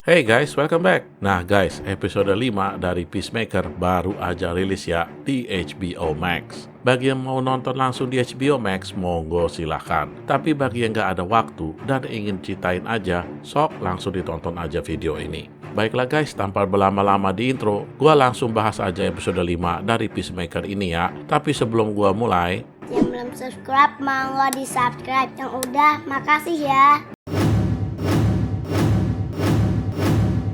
Hey guys, welcome back. Nah guys, episode 5 dari Peacemaker baru aja rilis ya di HBO Max. Bagi yang mau nonton langsung di HBO Max, monggo silahkan. Tapi bagi yang gak ada waktu dan ingin ceritain aja, sok langsung ditonton aja video ini. Baiklah guys, tanpa berlama-lama di intro, gua langsung bahas aja episode 5 dari Peacemaker ini ya. Tapi sebelum gua mulai, yang belum subscribe, monggo di subscribe. Yang udah, makasih ya.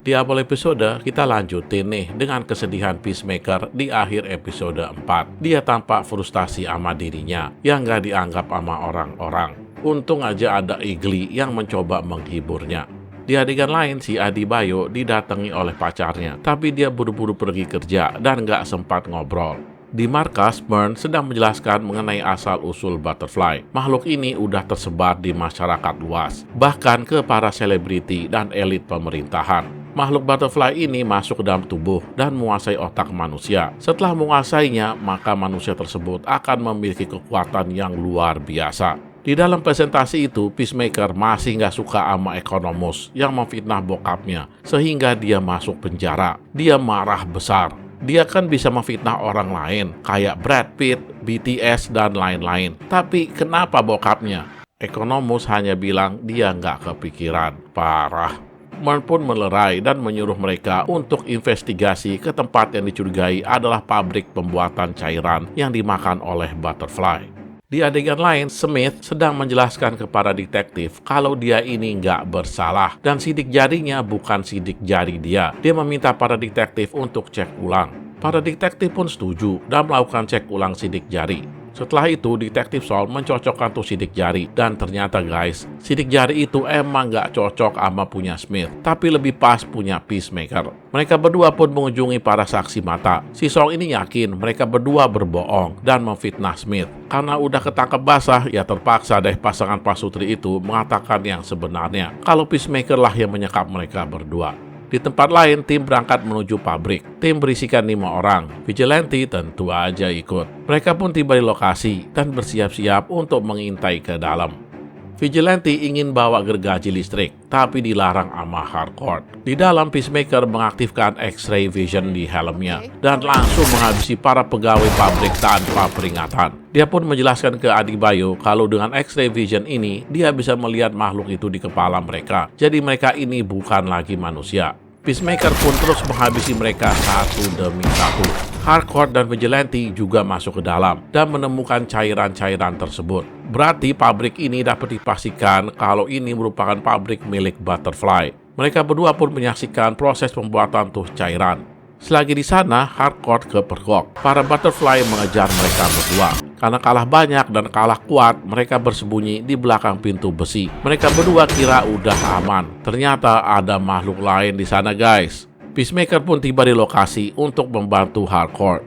di awal episode, kita lanjutin nih dengan kesedihan Peacemaker di akhir episode 4. Dia tampak frustasi sama dirinya yang gak dianggap sama orang-orang. Untung aja ada Igli yang mencoba menghiburnya. Di adegan lain, si Adi Bayo didatangi oleh pacarnya, tapi dia buru-buru pergi kerja dan gak sempat ngobrol. Di markas, Mern sedang menjelaskan mengenai asal-usul butterfly. Makhluk ini udah tersebar di masyarakat luas, bahkan ke para selebriti dan elit pemerintahan. Makhluk butterfly ini masuk ke dalam tubuh dan menguasai otak manusia. Setelah menguasainya, maka manusia tersebut akan memiliki kekuatan yang luar biasa. Di dalam presentasi itu, Peacemaker masih nggak suka sama Economus yang memfitnah bokapnya, sehingga dia masuk penjara. Dia marah besar. Dia kan bisa memfitnah orang lain, kayak Brad Pitt, BTS, dan lain-lain. Tapi kenapa bokapnya? Economus hanya bilang dia nggak kepikiran. Parah. Mern pun melerai dan menyuruh mereka untuk investigasi ke tempat yang dicurigai adalah pabrik pembuatan cairan yang dimakan oleh butterfly. Di adegan lain, Smith sedang menjelaskan kepada detektif kalau dia ini nggak bersalah dan sidik jarinya bukan sidik jari dia. Dia meminta para detektif untuk cek ulang. Para detektif pun setuju dan melakukan cek ulang sidik jari. Setelah itu, detektif Saul mencocokkan tuh sidik jari. Dan ternyata guys, sidik jari itu emang nggak cocok sama punya Smith, tapi lebih pas punya Peacemaker. Mereka berdua pun mengunjungi para saksi mata. Si Saul ini yakin mereka berdua berbohong dan memfitnah Smith. Karena udah ketangkep basah, ya terpaksa deh pasangan pasutri itu mengatakan yang sebenarnya. Kalau Peacemaker lah yang menyekap mereka berdua. Di tempat lain, tim berangkat menuju pabrik. Tim berisikan 5 orang. Vigilante tentu aja ikut. Mereka pun tiba di lokasi dan bersiap-siap untuk mengintai ke dalam. Vigilante ingin bawa gergaji listrik, tapi dilarang sama Harcourt. Di dalam, Peacemaker mengaktifkan X-ray vision di helmnya dan langsung menghabisi para pegawai pabrik tanpa peringatan. Dia pun menjelaskan ke Adi Bayo kalau dengan X-ray vision ini, dia bisa melihat makhluk itu di kepala mereka. Jadi mereka ini bukan lagi manusia. Peacemaker pun terus menghabisi mereka satu demi satu. Harcourt dan Vigilante juga masuk ke dalam dan menemukan cairan-cairan tersebut. Berarti pabrik ini dapat dipastikan kalau ini merupakan pabrik milik Butterfly. Mereka berdua pun menyaksikan proses pembuatan tuh cairan. Selagi di sana, Harcourt kepergok. Para Butterfly mengejar mereka berdua. Karena kalah banyak dan kalah kuat, mereka bersembunyi di belakang pintu besi. Mereka berdua kira udah aman. Ternyata ada makhluk lain di sana guys. Peacemaker pun tiba di lokasi untuk membantu Harcourt.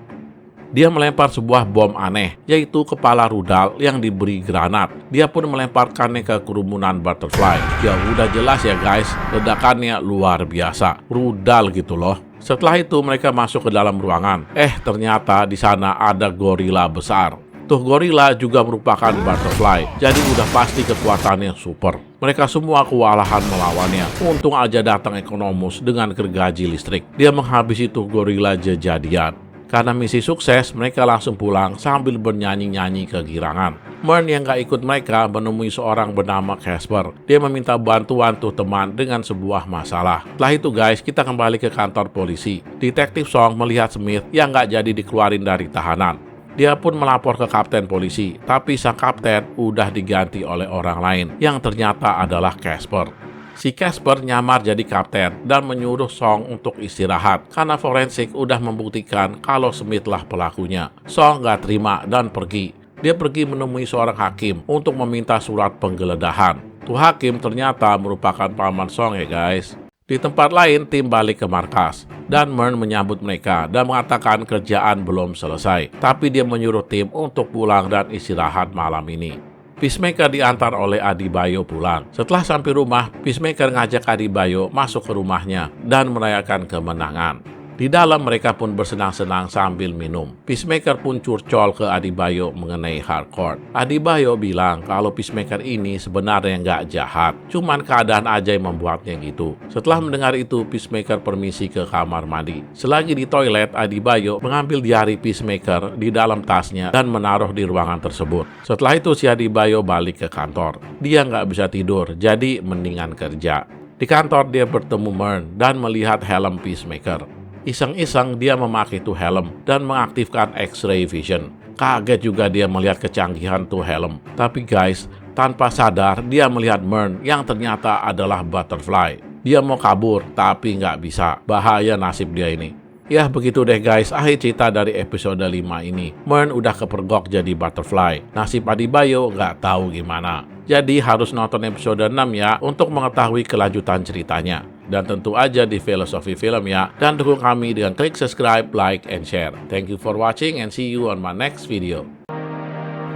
Dia melempar sebuah bom aneh, yaitu kepala rudal yang diberi granat. Dia pun melemparkannya ke kerumunan Butterfly. Ya udah jelas ya guys, ledakannya luar biasa. Rudal gitu loh. Setelah itu mereka masuk ke dalam ruangan. Ternyata di sana ada gorila besar. Tuh gorila juga merupakan Butterfly, jadi udah pasti kekuatannya super. Mereka semua kewalahan melawannya. Untung aja datang Economus dengan gergaji listrik. Dia menghabisi tuh gorila jejadian. Karena misi sukses, mereka langsung pulang sambil bernyanyi-nyanyi kegirangan. Mern yang gak ikut mereka menemui seorang bernama Casper. Dia meminta bantuan tuh teman dengan sebuah masalah. Setelah itu guys, kita kembali ke kantor polisi. Detektif Song melihat Smith yang gak jadi dikeluarin dari tahanan. Dia pun melapor ke kapten polisi, tapi sang kapten udah diganti oleh orang lain yang ternyata adalah Casper. Si Casper nyamar jadi kapten dan menyuruh Song untuk istirahat karena forensik udah membuktikan kalau Smith lah pelakunya. Song gak terima dan pergi. Dia pergi menemui seorang hakim untuk meminta surat penggeledahan. Tuh hakim ternyata merupakan paman Song ya guys. Di tempat lain, tim balik ke markas. Dan Mern menyambut mereka dan mengatakan kerjaan belum selesai. Tapi dia menyuruh tim untuk pulang dan istirahat malam ini. Peacemaker diantar oleh Adi Bayo pulang. Setelah sampai rumah, Peacemaker ngajak Adi Bayo masuk ke rumahnya dan merayakan kemenangan. Di dalam mereka pun bersenang-senang sambil minum. Peacemaker pun curcol ke Adebayo mengenai Harcourt. Adebayo bilang kalau Peacemaker ini sebenarnya nggak jahat, cuman keadaan aja yang membuatnya gitu. Setelah mendengar itu, Peacemaker permisi ke kamar mandi. Selagi di toilet, Adebayo mengambil diari Peacemaker di dalam tasnya dan menaruh di ruangan tersebut. Setelah itu si Adebayo balik ke kantor. Dia nggak bisa tidur, jadi mendingan kerja. Di kantor dia bertemu Mern dan melihat helm Peacemaker. Iseng-iseng dia memakai tuh helm dan mengaktifkan X-ray vision. Kaget juga dia melihat kecanggihan tuh helm. Tapi guys, tanpa sadar dia melihat Mern yang ternyata adalah Butterfly. Dia mau kabur tapi nggak bisa. Bahaya nasib dia ini. Ya begitu deh guys, akhir cerita dari episode 5 ini. Mern udah kepergok jadi Butterfly. Nasib Adebayo nggak tahu gimana. Jadi harus nonton episode 6 ya untuk mengetahui kelanjutan ceritanya. Dan tentu aja di Filosofi Film ya. Dan dukung kami dengan klik subscribe, like, and share. Thank you for watching and see you on my next video.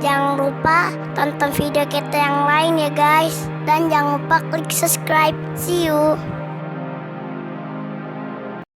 Jangan lupa tonton video kita yang lain ya guys. Dan jangan lupa klik subscribe. See you.